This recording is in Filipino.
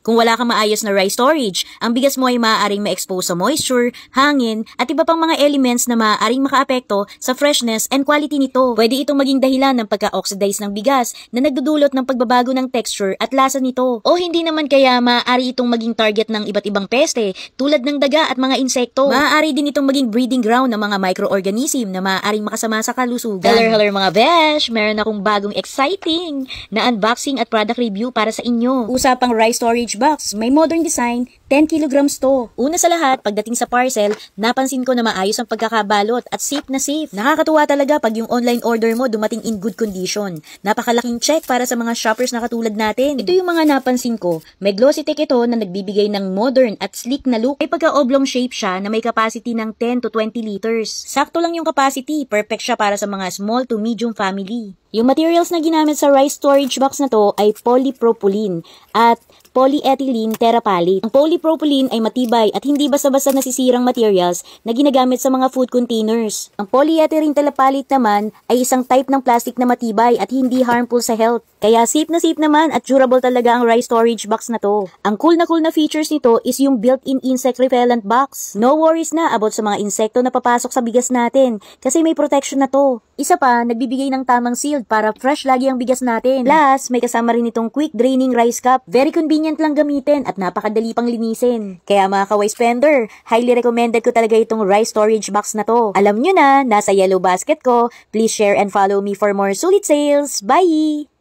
Kung wala kang maayos na rice storage, ang bigas mo ay maaaring ma-expose sa moisture, hangin, at iba pang mga elements na maaaring makaapekto sa freshness and quality nito. Pwede itong maging dahilan ng pagka-oxidize ng bigas na nagdudulot ng pagbabago ng texture at lasa nito. O hindi naman kaya maaari itong maging target ng iba't ibang peste tulad ng daga at mga insekto. Maaari din itong maging breeding ground ng mga microorganism na maaaring makasama sa kalusugan. Hello mga besh! Meron akong bagong exciting na unboxing at product review para sa inyo. Usapang rice storage box, may modern design, 10 kilograms to. Una sa lahat, pagdating sa parcel, napansin ko na maayos ang pagkakabalot at safe na safe. Nakakatuwa talaga pag yung online order mo dumating in good condition. Napakalaking check para sa mga shoppers na katulad natin. Ito yung mga napansin ko. May glossy tech ito na nagbibigay ng modern at sleek na look. May pagka-oblong shape siya na may capacity ng 10 to 20 liters. Sakto lang yung capacity, perfect siya para sa mga small to medium family. Yung materials na ginamit sa rice storage box na to ay polypropylene at polyethylene terephthalate. Ang polypropylene ay matibay at hindi basta-basta nasisirang materials na ginagamit sa mga food containers. Ang polyethylene terephthalate naman ay isang type ng plastic na matibay at hindi harmful sa health. Kaya safe naman at durable talaga ang rice storage box na to. Ang cool na features nito is yung built-in insect repellent box. No worries na about sa mga insekto na papasok sa bigas natin kasi may protection na to. Isa pa, nagbibigay ng tamang seal para fresh lagi ang bigas natin. Plus, may kasama rin itong quick draining rice cup. Very convenient lang gamitin at napakadali pang linisin. Kaya mga ka-wise spender, highly recommended ko talaga itong rice storage box na to. Alam nyo na, nasa yellow basket ko. Please share and follow me for more sulit sales. Bye!